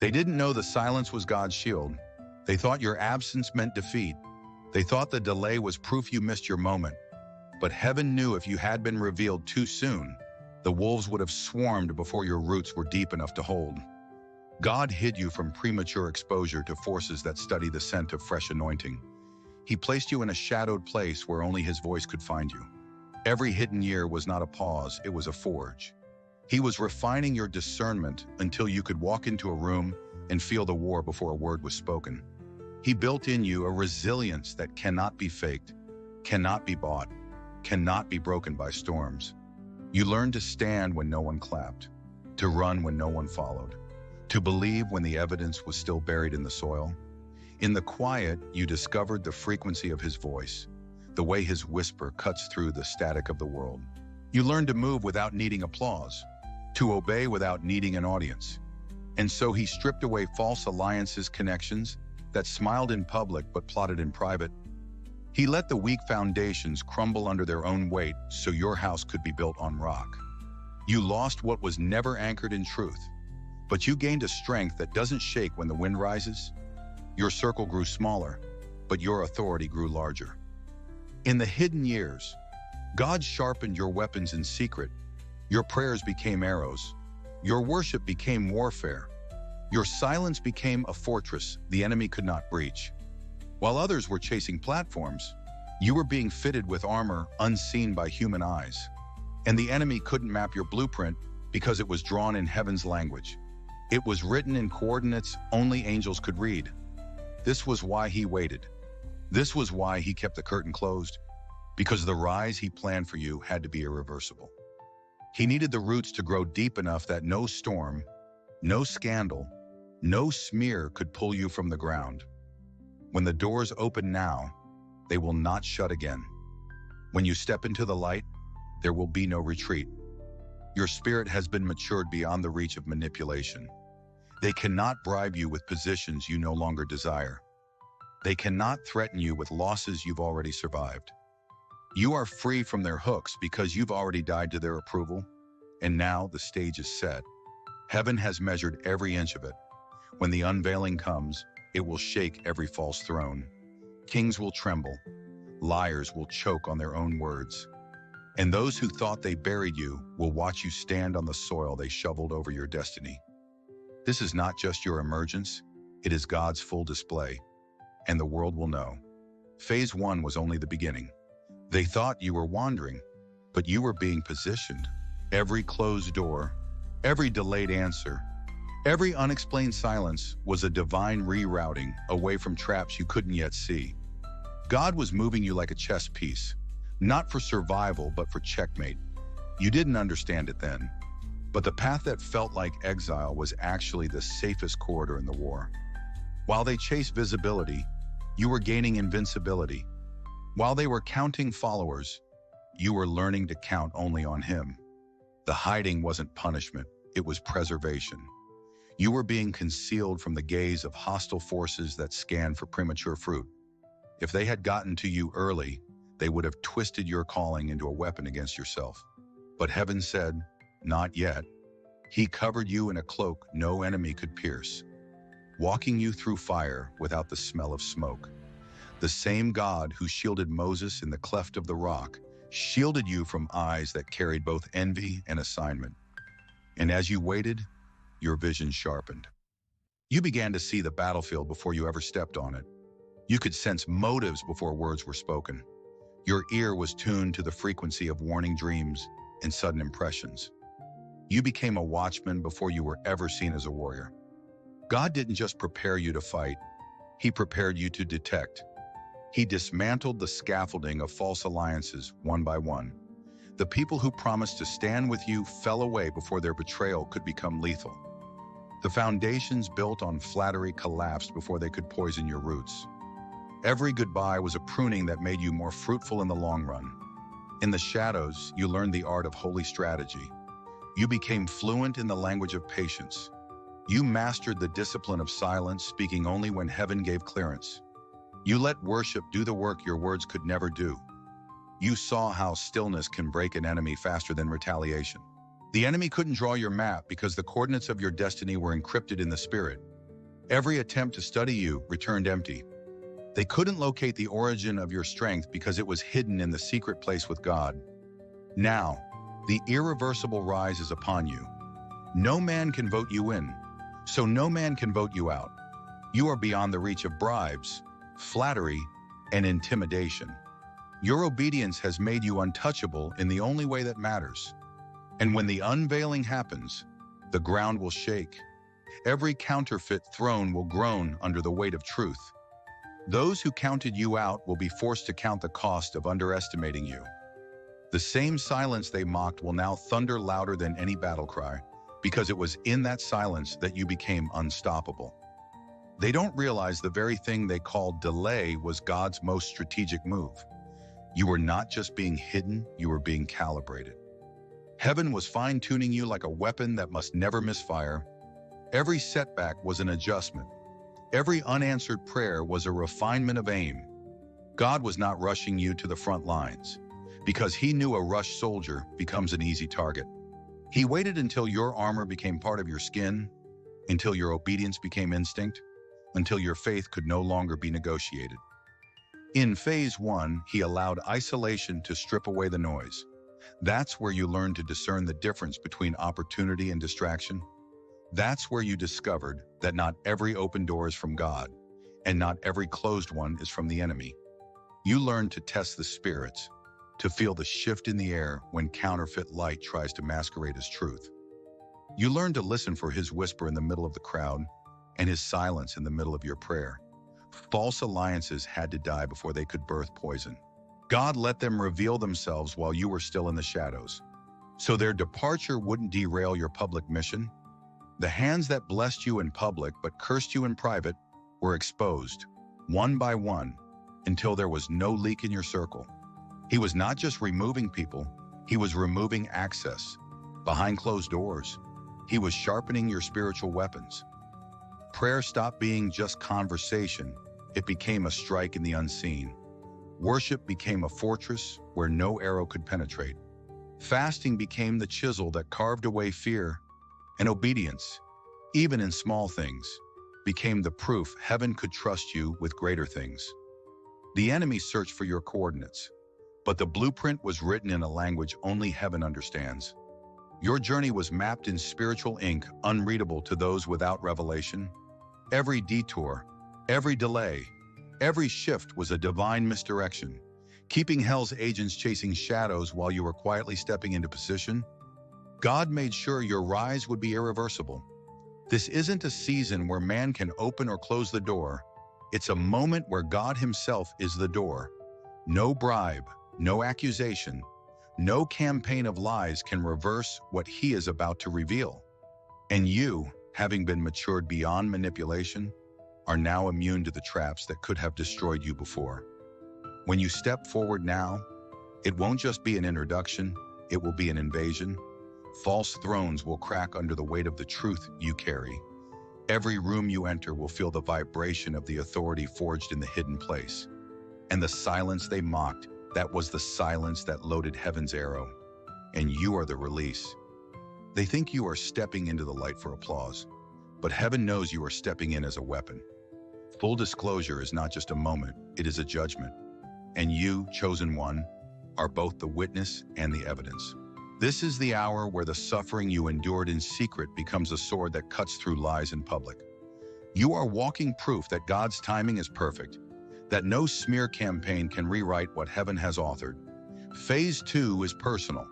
They didn't know the silence was God's shield. They thought your absence meant defeat. They thought the delay was proof you missed your moment. But heaven knew if you had been revealed too soon, the wolves would have swarmed before your roots were deep enough to hold. God hid you from premature exposure to forces that study the scent of fresh anointing. He placed you in a shadowed place where only His voice could find you. Every hidden year was not a pause, it was a forge. He was refining your discernment until you could walk into a room and feel the war before a word was spoken. He built in you a resilience that cannot be faked, cannot be bought, cannot be broken by storms. You learned to stand when no one clapped, to run when no one followed, to believe when the evidence was still buried in the soil. In the quiet, you discovered the frequency of His voice, the way His whisper cuts through the static of the world. You learned to move without needing applause, to obey without needing an audience. And so He stripped away false alliances, connections that smiled in public but plotted in private. He let the weak foundations crumble under their own weight so your house could be built on rock. You lost what was never anchored in truth, but you gained a strength that doesn't shake when the wind rises. Your circle grew smaller, but your authority grew larger. In the hidden years, God sharpened your weapons in secret. Your prayers became arrows. Your worship became warfare. Your silence became a fortress the enemy could not breach. While others were chasing platforms, you were being fitted with armor unseen by human eyes. And the enemy couldn't map your blueprint because it was drawn in heaven's language. It was written in coordinates only angels could read. This was why He waited. This was why He kept the curtain closed, because the rise He planned for you had to be irreversible. He needed the roots to grow deep enough that no storm, no scandal, no smear could pull you from the ground. When the doors open now, they will not shut again. When you step into the light, there will be no retreat. Your spirit has been matured beyond the reach of manipulation. They cannot bribe you with positions you no longer desire. They cannot threaten you with losses you've already survived. You are free from their hooks because you've already died to their approval, and now the stage is set. Heaven has measured every inch of it. When the unveiling comes, it will shake every false throne. Kings will tremble. Liars will choke on their own words. And those who thought they buried you will watch you stand on the soil they shoveled over your destiny. This is not just your emergence, it is God's full display, and the world will know. Phase 1 was only the beginning. They thought you were wandering, but you were being positioned. Every closed door, every delayed answer, every unexplained silence was a divine rerouting away from traps you couldn't yet see. God was moving you like a chess piece, not for survival, but for checkmate. You didn't understand it then, but the path that felt like exile was actually the safest corridor in the war. While they chased visibility, you were gaining invincibility. While they were counting followers, you were learning to count only on Him. The hiding wasn't punishment, it was preservation. You were being concealed from the gaze of hostile forces that scanned for premature fruit. If they had gotten to you early, they would have twisted your calling into a weapon against yourself. But heaven said, not yet. He covered you in a cloak no enemy could pierce, walking you through fire without the smell of smoke. The same God who shielded Moses in the cleft of the rock shielded you from eyes that carried both envy and assignment. And as you waited, your vision sharpened. You began to see the battlefield before you ever stepped on it. You could sense motives before words were spoken. Your ear was tuned to the frequency of warning dreams and sudden impressions. You became a watchman before you were ever seen as a warrior. God didn't just prepare you to fight, He prepared you to detect. He dismantled the scaffolding of false alliances one by one. The people who promised to stand with you fell away before their betrayal could become lethal. The foundations built on flattery collapsed before they could poison your roots. Every goodbye was a pruning that made you more fruitful in the long run. In the shadows, you learned the art of holy strategy. You became fluent in the language of patience. You mastered the discipline of silence, speaking only when heaven gave clearance. You let worship do the work your words could never do. You saw how stillness can break an enemy faster than retaliation. The enemy couldn't draw your map because the coordinates of your destiny were encrypted in the spirit. Every attempt to study you returned empty. They couldn't locate the origin of your strength because it was hidden in the secret place with God. Now, the irreversible rise is upon you. No man can vote you in, so no man can vote you out. You are beyond the reach of bribes, flattery, and intimidation. Your obedience has made you untouchable in the only way that matters. And when the unveiling happens, the ground will shake. Every counterfeit throne will groan under the weight of truth. Those who counted you out will be forced to count the cost of underestimating you. The same silence they mocked will now thunder louder than any battle cry, because it was in that silence that you became unstoppable. They don't realize the very thing they called delay was God's most strategic move. You were not just being hidden, you were being calibrated. Heaven was fine-tuning you like a weapon that must never misfire. Every setback was an adjustment. Every unanswered prayer was a refinement of aim. God was not rushing you to the front lines, because he knew a rushed soldier becomes an easy target. He waited until your armor became part of your skin, until your obedience became instinct, until your faith could no longer be negotiated. In phase 1, he allowed isolation to strip away the noise. That's where you learn to discern the difference between opportunity and distraction. That's where you discovered that not every open door is from God, and not every closed one is from the enemy. You learned to test the spirits, to feel the shift in the air when counterfeit light tries to masquerade as truth. You learned to listen for his whisper in the middle of the crowd, and his silence in the middle of your prayer. False alliances had to die before they could birth poison. God let them reveal themselves while you were still in the shadows, so their departure wouldn't derail your public mission. The hands that blessed you in public but cursed you in private were exposed, one by one, until there was no leak in your circle. He was not just removing people, he was removing access. Behind closed doors, he was sharpening your spiritual weapons. Prayer stopped being just conversation, it became a strike in the unseen. Worship became a fortress where no arrow could penetrate. Fasting became the chisel that carved away fear. And obedience, even in small things, became the proof heaven could trust you with greater things. The enemy searched for your coordinates, but the blueprint was written in a language only heaven understands. Your journey was mapped in spiritual ink, unreadable to those without revelation. Every detour, every delay, every shift was a divine misdirection, keeping hell's agents chasing shadows while you were quietly stepping into position. God made sure your rise would be irreversible. This isn't a season where man can open or close the door. It's a moment where God himself is the door. No bribe, no accusation, no campaign of lies can reverse what he is about to reveal. And you, having been matured beyond manipulation, are now immune to the traps that could have destroyed you before. When you step forward now, it won't just be an introduction, it will be an invasion. False thrones will crack under the weight of the truth you carry. Every room you enter will feel the vibration of the authority forged in the hidden place. And the silence they mocked, that was the silence that loaded heaven's arrow. And you are the release. They think you are stepping into the light for applause, but heaven knows you are stepping in as a weapon. Full disclosure is not just a moment, it is a judgment. And you, chosen one, are both the witness and the evidence. This is the hour where the suffering you endured in secret becomes a sword that cuts through lies in public. You are walking proof that God's timing is perfect, that no smear campaign can rewrite what heaven has authored. Phase 2 is personal.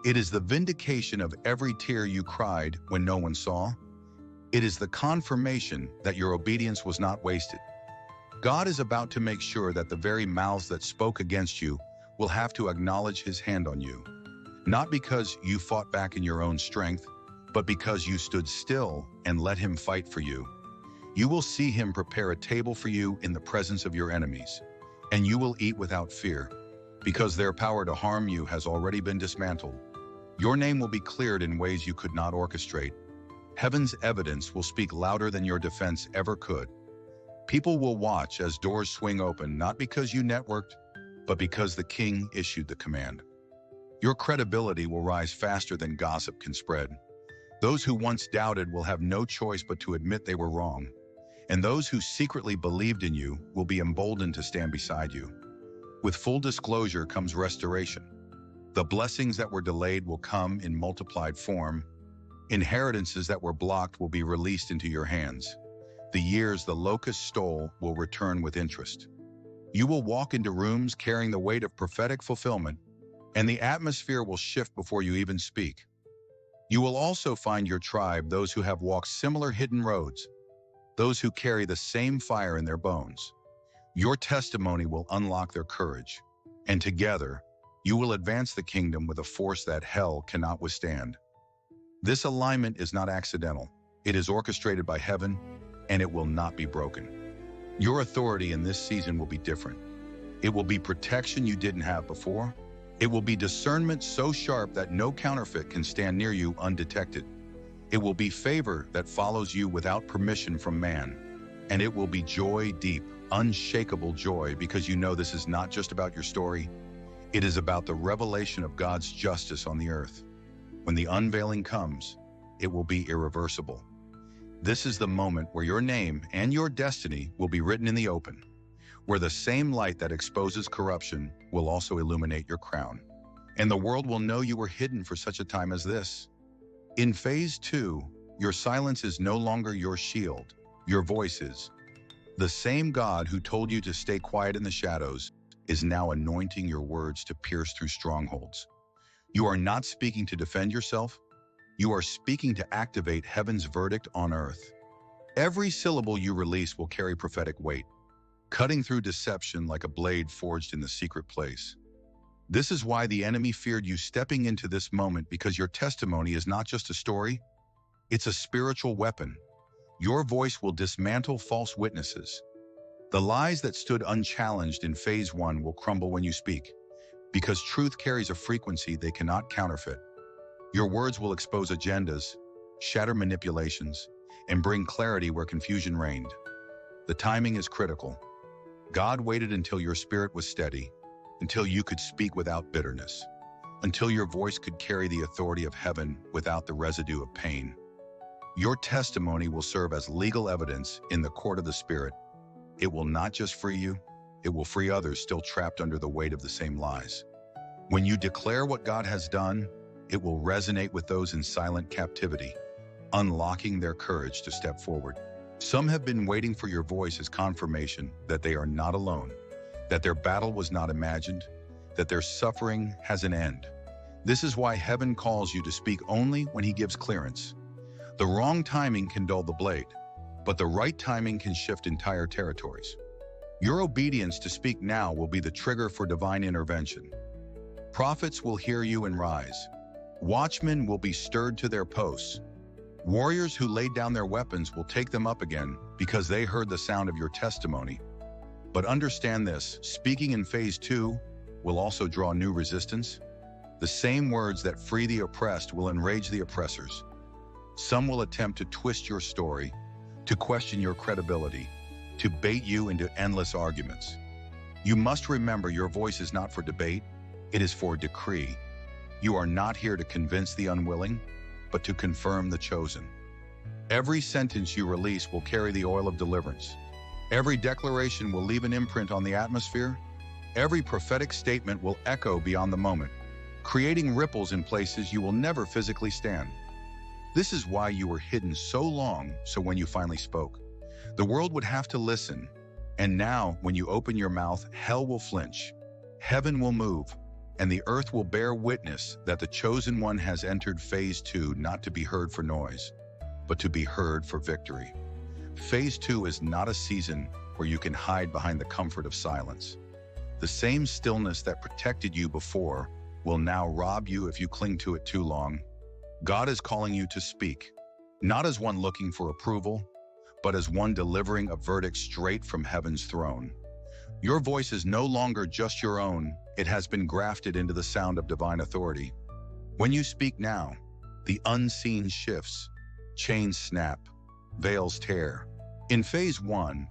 It is the vindication of every tear you cried when no one saw. It is the confirmation that your obedience was not wasted. God is about to make sure that the very mouths that spoke against you will have to acknowledge his hand on you. Not because you fought back in your own strength, but because you stood still and let him fight for you. You will see him prepare a table for you in the presence of your enemies, and you will eat without fear, because their power to harm you has already been dismantled. Your name will be cleared in ways you could not orchestrate. Heaven's evidence will speak louder than your defense ever could. People will watch as doors swing open, not because you networked, but because the king issued the command. Your credibility will rise faster than gossip can spread. Those who once doubted will have no choice but to admit they were wrong. and those who secretly believed in you will be emboldened to stand beside you. With full disclosure comes restoration. The blessings that were delayed will come in multiplied form. Inheritances that were blocked will be released into your hands. The years the locust stole will return with interest. You will walk into rooms carrying the weight of prophetic fulfillment, and the atmosphere will shift before you even speak. You will also find your tribe, those who have walked similar hidden roads, those who carry the same fire in their bones. Your testimony will unlock their courage, and together, you will advance the kingdom with a force that hell cannot withstand. This alignment is not accidental. It is orchestrated by heaven, and it will not be broken. Your authority in this season will be different. It will be protection you didn't have before. It will be discernment so sharp that no counterfeit can stand near you undetected. It will be favor that follows you without permission from man. And it will be joy, deep, unshakable joy, because you know this is not just about your story. It is about the revelation of God's justice on the earth. When the unveiling comes, it will be irreversible. This is the moment where your name and your destiny will be written in the open, where the same light that exposes corruption will also illuminate your crown. And the world will know you were hidden for such a time as this. In phase 2, your silence is no longer your shield, your voice is. The same God who told you to stay quiet in the shadows is now anointing your words to pierce through strongholds. You are not speaking to defend yourself. You are speaking to activate heaven's verdict on earth. Every syllable you release will carry prophetic weight, cutting through deception like a blade forged in the secret place. This is why the enemy feared you stepping into this moment, because your testimony is not just a story, it's a spiritual weapon. Your voice will dismantle false witnesses. The lies that stood unchallenged in phase 1 will crumble when you speak, because truth carries a frequency they cannot counterfeit. Your words will expose agendas, shatter manipulations, and bring clarity where confusion reigned. The timing is critical. God waited until your spirit was steady, until you could speak without bitterness, until your voice could carry the authority of heaven without the residue of pain. Your testimony will serve as legal evidence in the court of the Spirit. It will not just free you, it will free others still trapped under the weight of the same lies. When you declare what God has done, it will resonate with those in silent captivity, unlocking their courage to step forward. Some have been waiting for your voice as confirmation that they are not alone, that their battle was not imagined, that their suffering has an end. This is why heaven calls you to speak only when He gives clearance. The wrong timing can dull the blade, but the right timing can shift entire territories. Your obedience to speak now will be the trigger for divine intervention. Prophets will hear you and rise. Watchmen will be stirred to their posts. Warriors who laid down their weapons will take them up again because they heard the sound of your testimony. But understand this, speaking in phase 2 will also draw new resistance. The same words that free the oppressed will enrage the oppressors. Some will attempt to twist your story, to question your credibility, to bait you into endless arguments. You must remember your voice is not for debate, it is for decree. You are not here to convince the unwilling, but to confirm the chosen. Every sentence you release will carry the oil of deliverance. Every declaration will leave an imprint on the atmosphere. Every prophetic statement will echo beyond the moment, creating ripples in places you will never physically stand. This is why you were hidden so long, so when you finally spoke, the world would have to listen. And now, when you open your mouth, hell will flinch, heaven will move, and the earth will bear witness that the chosen one has entered phase 2, not to be heard for noise, but to be heard for victory. Phase 2 is not a season where you can hide behind the comfort of silence. The same stillness that protected you before will now rob you if you cling to it too long. God is calling you to speak, not as one looking for approval, but as one delivering a verdict straight from heaven's throne. Your voice is no longer just your own, it has been grafted into the sound of divine authority. When you speak now, the unseen shifts, chains snap, veils tear. In phase 1,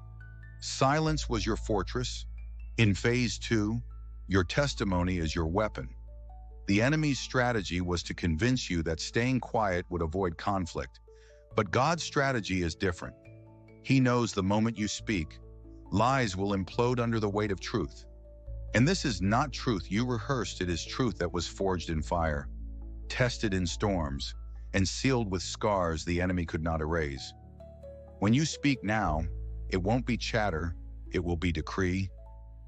silence was your fortress. In phase 2, your testimony is your weapon. The enemy's strategy was to convince you that staying quiet would avoid conflict, but God's strategy is different. He knows the moment you speak, lies will implode under the weight of truth. And this is not truth you rehearsed, it is truth that was forged in fire, tested in storms, and sealed with scars the enemy could not erase. When you speak now, it won't be chatter, it will be decree.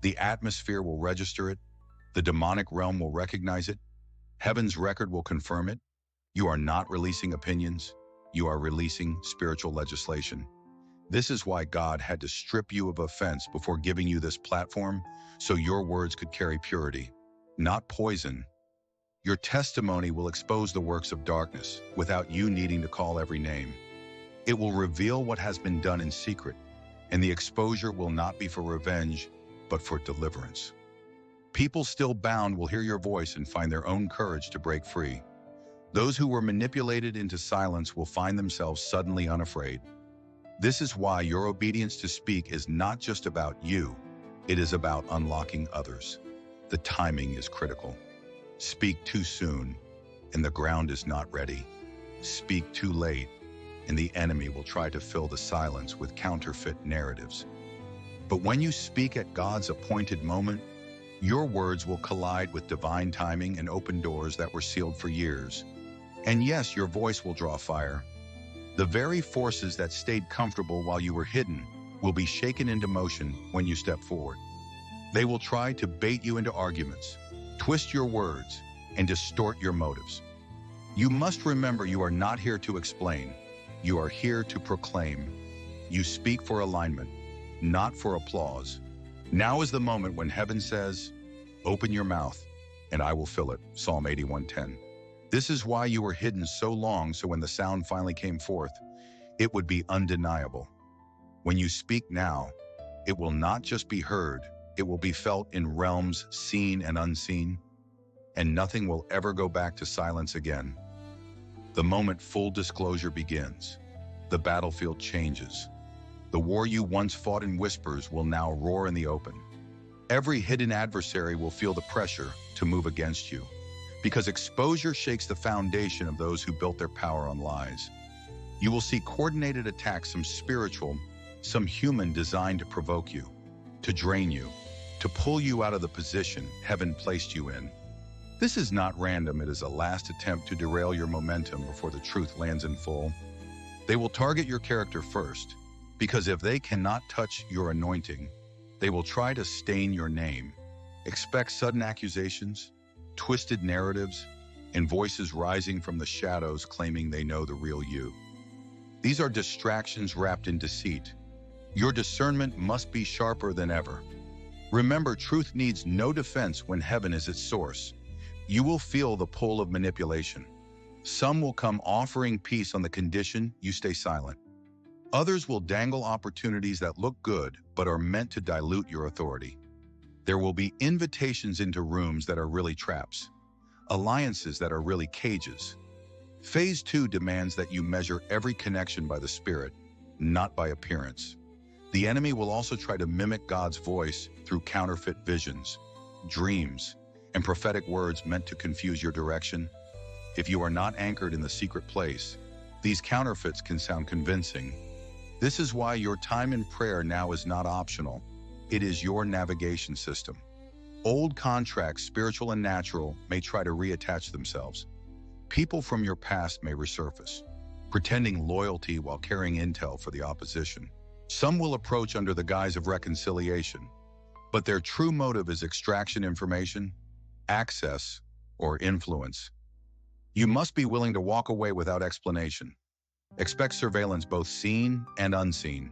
The atmosphere will register it, the demonic realm will recognize it, heaven's record will confirm it. You are not releasing opinions, you are releasing spiritual legislation. This is why God had to strip you of offense before giving you this platform, so your words could carry purity, not poison. Your testimony will expose the works of darkness without you needing to call every name. It will reveal what has been done in secret, and the exposure will not be for revenge, but for deliverance. People still bound will hear your voice and find their own courage to break free. Those who were manipulated into silence will find themselves suddenly unafraid. This is why your obedience to speak is not just about you, it is about unlocking others. The timing is critical. Speak too soon, and the ground is not ready. Speak too late, and the enemy will try to fill the silence with counterfeit narratives. But when you speak at God's appointed moment, your words will collide with divine timing and open doors that were sealed for years. And yes, your voice will draw fire. The very forces that stayed comfortable while you were hidden will be shaken into motion when you step forward. They will try to bait you into arguments, twist your words, and distort your motives. You must remember you are not here to explain. You are here to proclaim. You speak for alignment, not for applause. Now is the moment when heaven says, "Open your mouth, and I will fill it." Psalm 81:10. This is why you were hidden so long, so when the sound finally came forth, it would be undeniable. When you speak now, it will not just be heard, it will be felt in realms seen and unseen, and nothing will ever go back to silence again. The moment full disclosure begins, the battlefield changes. The war you once fought in whispers will now roar in the open. Every hidden adversary will feel the pressure to move against you, because exposure shakes the foundation of those who built their power on lies. You will see coordinated attacks, some spiritual, some human, designed to provoke you, to drain you, to pull you out of the position heaven placed you in. This is not random, it is a last attempt to derail your momentum before the truth lands in full. They will target your character first, because if they cannot touch your anointing, they will try to stain your name. Expect sudden accusations, twisted narratives, and voices rising from the shadows claiming they know the real you. These are distractions wrapped in deceit. Your discernment must be sharper than ever. Remember, truth needs no defense when heaven is its source. You will feel the pull of manipulation. Some will come offering peace on the condition you stay silent. Others will dangle opportunities that look good but are meant to dilute your authority. There will be invitations into rooms that are really traps, alliances that are really cages. Phase 2 demands that you measure every connection by the Spirit, not by appearance. The enemy will also try to mimic God's voice through counterfeit visions, dreams, and prophetic words meant to confuse your direction. If you are not anchored in the secret place, these counterfeits can sound convincing. This is why your time in prayer now is not optional. It is your navigation system. Old contracts, spiritual and natural, may try to reattach themselves. People from your past may resurface, pretending loyalty while carrying intel for the opposition. Some will approach under the guise of reconciliation, but their true motive is extraction information, access, or influence. You must be willing to walk away without explanation. Expect surveillance, both seen and unseen.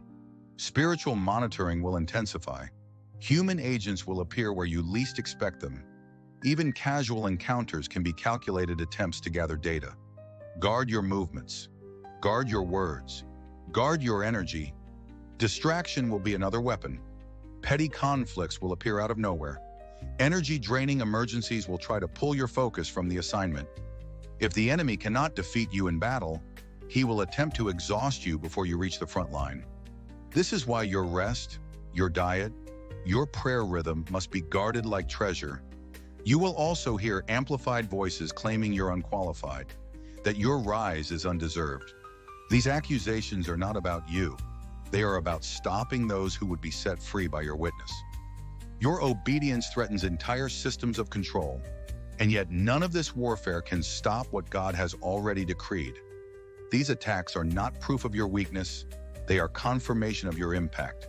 Spiritual monitoring will intensify. Human agents will appear where you least expect them. Even casual encounters can be calculated attempts to gather data. Guard your movements. Guard your words. Guard your energy. Distraction will be another weapon. Petty conflicts will appear out of nowhere. Energy-draining emergencies will try to pull your focus from the assignment. If the enemy cannot defeat you in battle, he will attempt to exhaust you before you reach the front line. This is why your rest, your diet, your prayer rhythm must be guarded like treasure. You will also hear amplified voices claiming you're unqualified, that your rise is undeserved. These accusations are not about you. They are about stopping those who would be set free by your witness. Your obedience threatens entire systems of control, and yet none of this warfare can stop what God has already decreed. These attacks are not proof of your weakness, they are confirmation of your impact.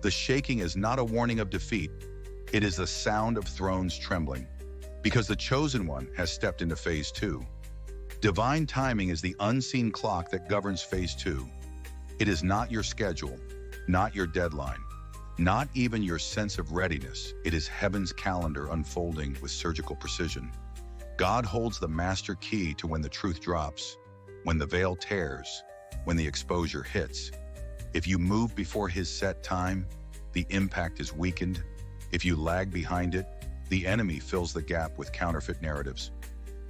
The shaking is not a warning of defeat, it is the sound of thrones trembling, because the chosen one has stepped into phase 2. Divine timing is the unseen clock that governs phase 2. It is not your schedule, not your deadline, not even your sense of readiness. It is heaven's calendar unfolding with surgical precision. God holds the master key to when the truth drops, when the veil tears, when the exposure hits. If you move before his set time, the impact is weakened. If you lag behind it, the enemy fills the gap with counterfeit narratives.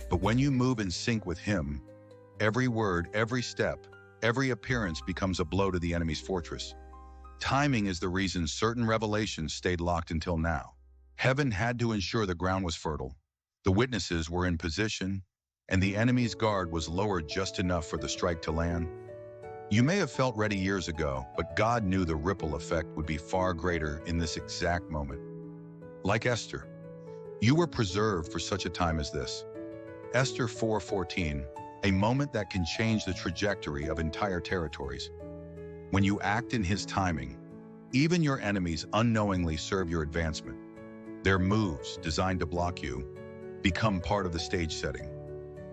But when you move in sync with him, every word, every step, every appearance becomes a blow to the enemy's fortress. Timing is the reason certain revelations stayed locked until now. Heaven had to ensure the ground was fertile, the witnesses were in position, and the enemy's guard was lowered just enough for the strike to land. You may have felt ready years ago, but God knew the ripple effect would be far greater in this exact moment. Like Esther, you were preserved for such a time as this. Esther 4:14, a moment that can change the trajectory of entire territories. When you act in his timing, even your enemies unknowingly serve your advancement. Their moves, designed to block you, become part of the stage setting.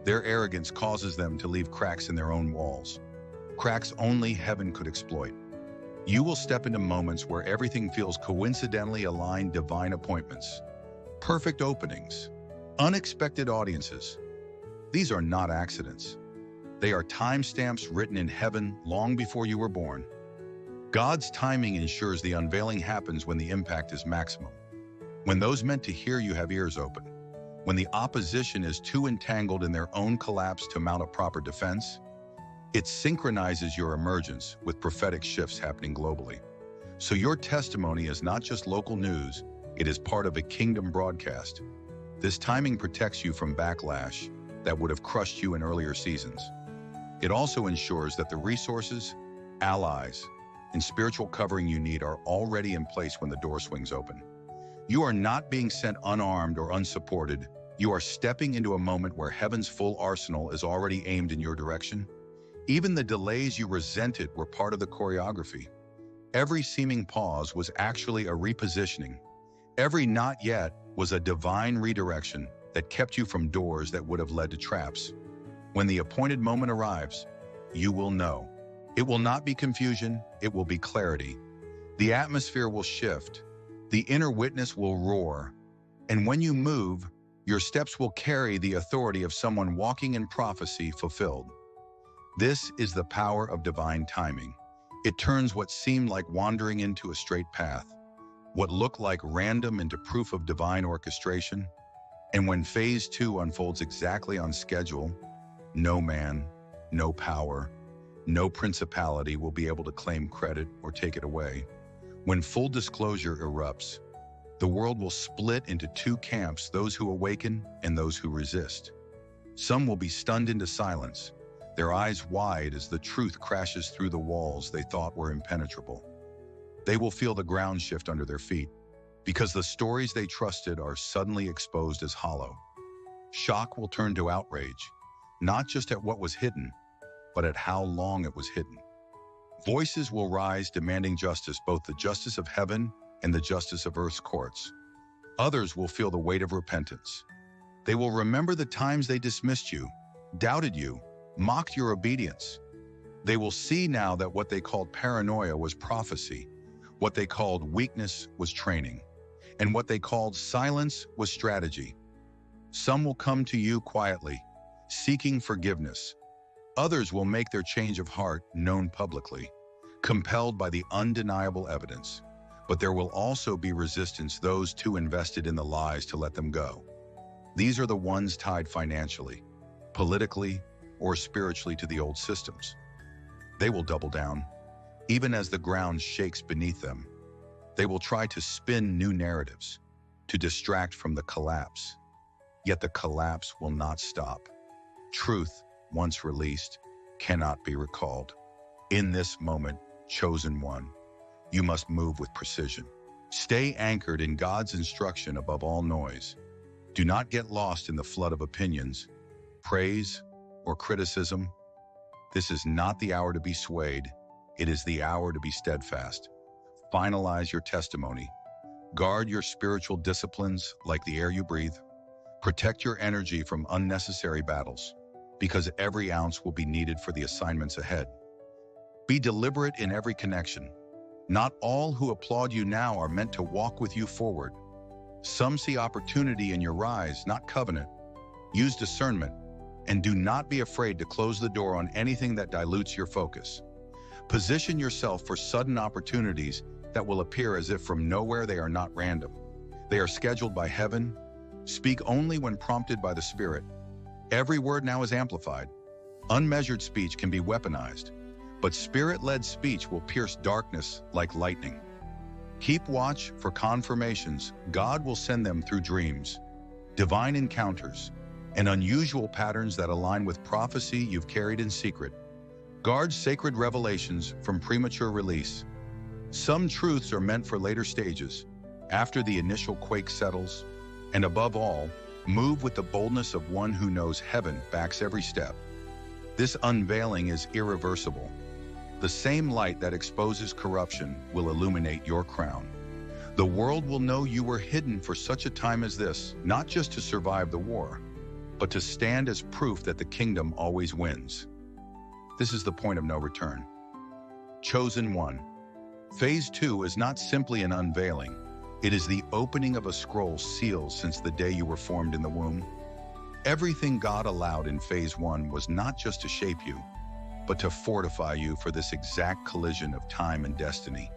Their arrogance causes them to leave cracks in their own walls, cracks only heaven could exploit. You will step into moments where everything feels coincidentally aligned, divine appointments, perfect openings, unexpected audiences. These are not accidents. They are timestamps written in heaven long before you were born. God's timing ensures the unveiling happens when the impact is maximum. When those meant to hear you have ears open. When the opposition is too entangled in their own collapse to mount a proper defense. It synchronizes your emergence with prophetic shifts happening globally. So your testimony is not just local news, it is part of a kingdom broadcast. This timing protects you from backlash that would have crushed you in earlier seasons. It also ensures that the resources, allies, and spiritual covering you need are already in place when the door swings open. You are not being sent unarmed or unsupported. You are stepping into a moment where heaven's full arsenal is already aimed in your direction. Even the delays you resented were part of the choreography. Every seeming pause was actually a repositioning. Every not yet was a divine redirection that kept you from doors that would have led to traps. When the appointed moment arrives, you will know. It will not be confusion, it will be clarity. The atmosphere will shift, the inner witness will roar, and when you move, your steps will carry the authority of someone walking in prophecy fulfilled. This is the power of divine timing. It turns what seemed like wandering into a straight path, what looked like random into proof of divine orchestration. And when phase 2 unfolds exactly on schedule, no man, no power, no principality will be able to claim credit or take it away. When full disclosure erupts, the world will split into 2 camps, those who awaken and those who resist. Some will be stunned into silence, their eyes wide as the truth crashes through the walls they thought were impenetrable. They will feel the ground shift under their feet, because the stories they trusted are suddenly exposed as hollow. Shock will turn to outrage, not just at what was hidden, but at how long it was hidden. Voices will rise demanding justice, both the justice of heaven and the justice of earth's courts. Others will feel the weight of repentance. They will remember the times they dismissed you, doubted you, mocked your obedience. They will see now that what they called paranoia was prophecy, what they called weakness was training, and what they called silence was strategy. Some will come to you quietly, seeking forgiveness. Others will make their change of heart known publicly, compelled by the undeniable evidence. But there will also be resistance, those too invested in the lies to let them go. These are the ones tied financially, politically, or spiritually to the old systems. They will double down, even as the ground shakes beneath them. They will try to spin new narratives, to distract from the collapse. Yet the collapse will not stop. Truth, once released, cannot be recalled. In this moment, Chosen one, you must move with precision. Stay anchored in God's instruction above all noise. Do not get lost in the flood of opinions, praise, or criticism. This is not the hour to be swayed. It is the hour to be steadfast. Finalize your testimony. Guard your spiritual disciplines like the air you breathe. Protect your energy from unnecessary battles, because every ounce will be needed for the assignments ahead. Be deliberate in every connection. Not all who applaud you now are meant to walk with you forward. Some see opportunity in your rise, not covenant. Use discernment, and do not be afraid to close the door on anything that dilutes your focus. Position yourself for sudden opportunities that will appear as if from nowhere. They are not random. They are scheduled by heaven. Speak only when prompted by the Spirit. Every word now is amplified. Unmeasured speech can be weaponized, but Spirit-led speech will pierce darkness like lightning. Keep watch for confirmations. God will send them through dreams, divine encounters, and unusual patterns that align with prophecy you've carried in secret. Guard sacred revelations from premature release. Some truths are meant for later stages, after the initial quake settles. And above all, move with the boldness of one who knows heaven backs every step. This unveiling is irreversible. The same light that exposes corruption will illuminate your crown. The world will know you were hidden for such a time as this, not just to survive the war, but to stand as proof that the kingdom always wins. This is the point of no return. Chosen one. Phase 2 is not simply an unveiling. It is the opening of a scroll sealed since the day you were formed in the womb. Everything God allowed in Phase 1 was not just to shape you, but to fortify you for this exact collision of time and destiny.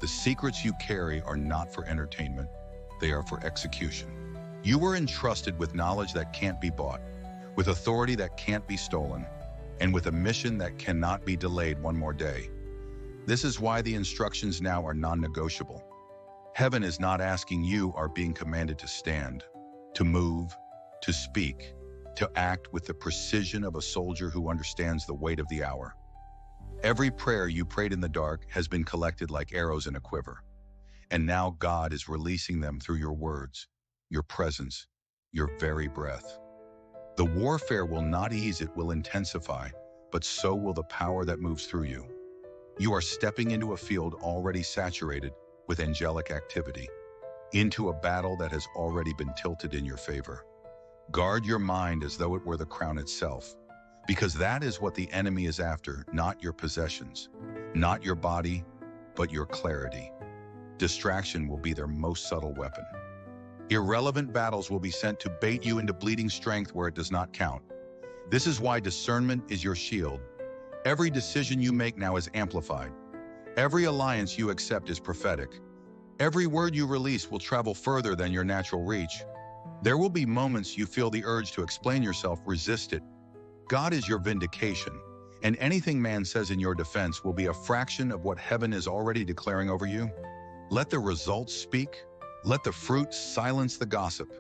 The secrets you carry are not for entertainment, they are for execution. You were entrusted with knowledge that can't be bought, with authority that can't be stolen, and with a mission that cannot be delayed one more day. This is why the instructions now are non-negotiable. Heaven is not asking, you are being commanded to stand, to move, to speak, to act with the precision of a soldier who understands the weight of the hour. Every prayer you prayed in the dark has been collected like arrows in a quiver. And now God is releasing them through your words, your presence, your very breath. The warfare will not ease, it will intensify, but so will the power that moves through you. You are stepping into a field already saturated with angelic activity, into a battle that has already been tilted in your favor. Guard your mind as though it were the crown itself, because that is what the enemy is after, not your possessions, not your body, but your clarity. Distraction will be their most subtle weapon. Irrelevant battles will be sent to bait you into bleeding strength where it does not count. This is why discernment is your shield. Every decision you make now is amplified. Every alliance you accept is prophetic. Every word you release will travel further than your natural reach. There will be moments you feel the urge to explain yourself, resist it. God is your vindication, and anything man says in your defense will be a fraction of what heaven is already declaring over you. Let the results speak. Let the fruit silence the gossip.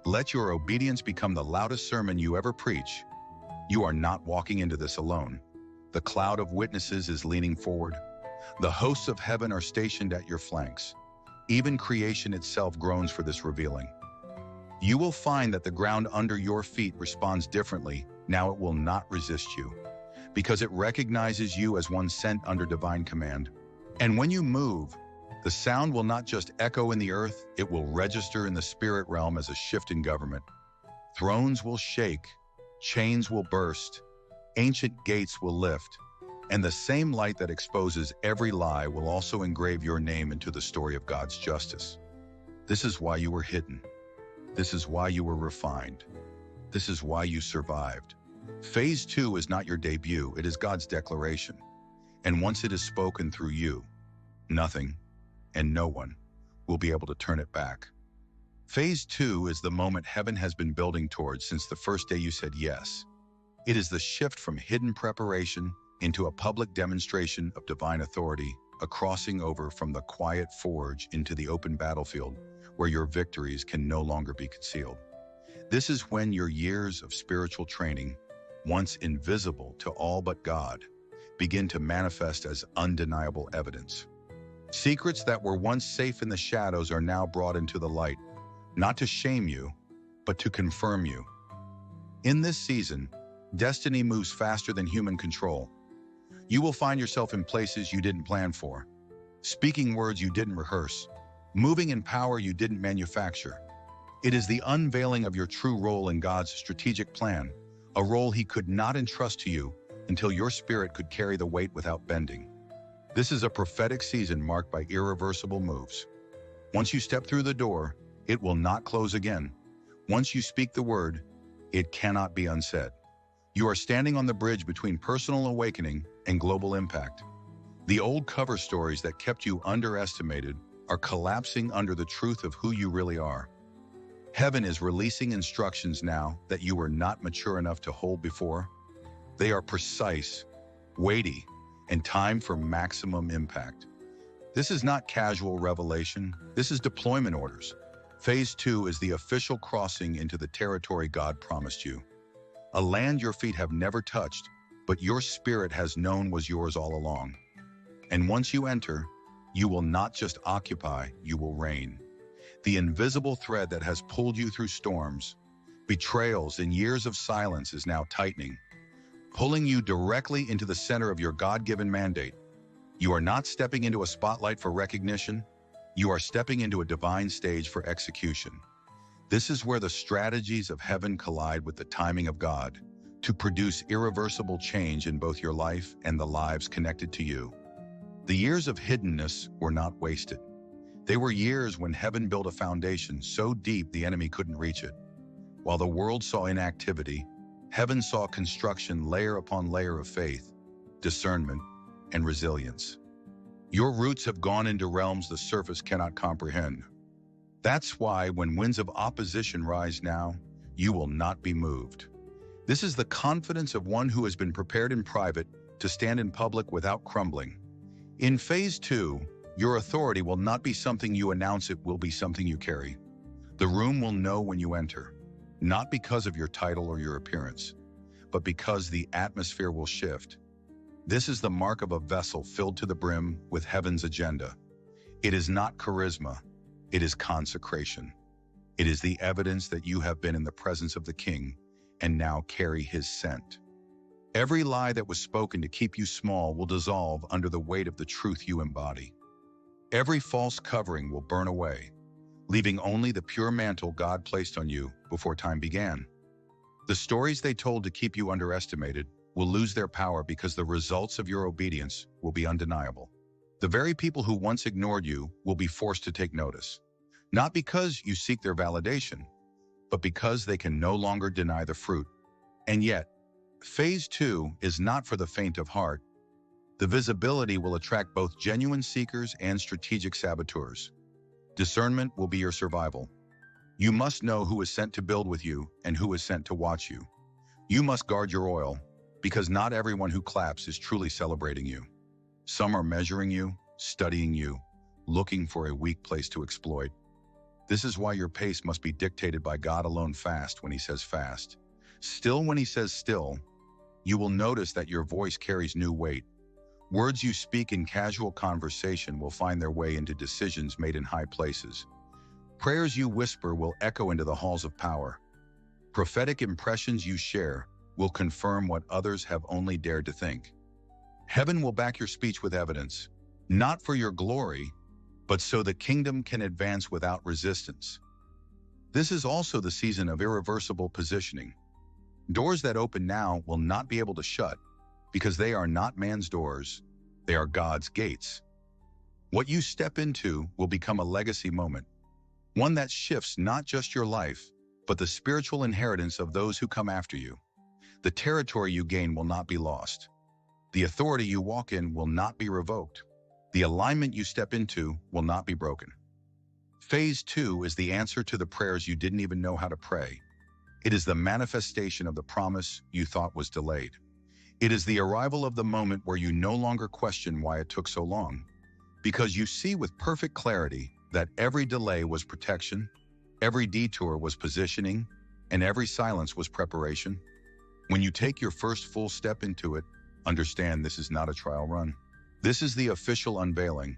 Let your obedience become the loudest sermon you ever preach. You are not walking into this alone. The cloud of witnesses is leaning forward. The hosts of heaven are stationed at your flanks. Even creation itself groans for this revealing. You will find that the ground under your feet responds differently. Now it will not resist you, because it recognizes you as one sent under divine command. And when you move, the sound will not just echo in the earth, it will register in the spirit realm as a shift in government. Thrones will shake, chains will burst, ancient gates will lift, and the same light that exposes every lie will also engrave your name into the story of God's justice. This is why you were hidden. This is why you were refined. This is why you survived. Phase 2 is not your debut, it is God's declaration. And once it is spoken through you, nothing and no one will be able to turn it back. Phase 2 is the moment heaven has been building towards since the first day you said yes. It is the shift from hidden preparation into a public demonstration of divine authority, a crossing over from the quiet forge into the open battlefield where your victories can no longer be concealed. This is when your years of spiritual training, once invisible to all but God, begin to manifest as undeniable evidence. Secrets that were once safe in the shadows are now brought into the light, not to shame you, but to confirm you. In this season, destiny moves faster than human control. You will find yourself in places you didn't plan for, speaking words you didn't rehearse, moving in power you didn't manufacture. It is the unveiling of your true role in God's strategic plan, a role He could not entrust to you until your spirit could carry the weight without bending. This is a prophetic season marked by irreversible moves. Once you step through the door, it will not close again. Once you speak the word, it cannot be unsaid. You are standing on the bridge between personal awakening and global impact. The old cover stories that kept you underestimated are collapsing under the truth of who you really are. Heaven is releasing instructions now that you were not mature enough to hold before. They are precise, weighty, and timed for maximum impact. This is not casual revelation. This is deployment orders. Phase 2 is the official crossing into the territory God promised you. A land your feet have never touched, but your spirit has known was yours all along. And once you enter, you will not just occupy, you will reign. The invisible thread that has pulled you through storms, betrayals, and years of silence is now tightening, pulling you directly into the center of your God-given mandate. You are not stepping into a spotlight for recognition. You are stepping into a divine stage for execution. This is where the strategies of heaven collide with the timing of God to produce irreversible change in both your life and the lives connected to you. The years of hiddenness were not wasted. They were years when heaven built a foundation so deep the enemy couldn't reach it. While the world saw inactivity, heaven saw construction layer upon layer of faith, discernment, and resilience. Your roots have gone into realms the surface cannot comprehend. That's why when winds of opposition rise now, you will not be moved. This is the confidence of one who has been prepared in private to stand in public without crumbling. In phase 2, your authority will not be something you announce, it will be something you carry. The room will know when you enter, not because of your title or your appearance, but because the atmosphere will shift. This is the mark of a vessel filled to the brim with heaven's agenda. It is not charisma, it is consecration. It is the evidence that you have been in the presence of the King and now carry His scent. Every lie that was spoken to keep you small will dissolve under the weight of the truth you embody. Every false covering will burn away, leaving only the pure mantle God placed on you before time began. The stories they told to keep you underestimated will lose their power because the results of your obedience will be undeniable. The very people who once ignored you will be forced to take notice, not because you seek their validation, but because they can no longer deny the fruit. And yet, phase 2 is not for the faint of heart. The visibility will attract both genuine seekers and strategic saboteurs. Discernment will be your survival. You must know who is sent to build with you and who is sent to watch you. You must guard your oil, because not everyone who claps is truly celebrating you. Some are measuring you, studying you, looking for a weak place to exploit. This is why your pace must be dictated by God alone. Fast when He says fast, still when He says still. You will notice that your voice carries new weight. Words you speak in casual conversation will find their way into decisions made in high places. Prayers you whisper will echo into the halls of power. Prophetic impressions you share will confirm what others have only dared to think. Heaven will back your speech with evidence, not for your glory, but so the kingdom can advance without resistance. This is also the season of irreversible positioning. Doors that open now will not be able to shut, because they are not man's doors, they are God's gates. What you step into will become a legacy moment, one that shifts not just your life, but the spiritual inheritance of those who come after you. The territory you gain will not be lost. The authority you walk in will not be revoked. The alignment you step into will not be broken. Phase 2 is the answer to the prayers you didn't even know how to pray. It is the manifestation of the promise you thought was delayed. It is the arrival of the moment where you no longer question why it took so long, because you see with perfect clarity that every delay was protection, every detour was positioning, and every silence was preparation. When you take your first full step into it, Understand, this is not a trial run. This is the official unveiling.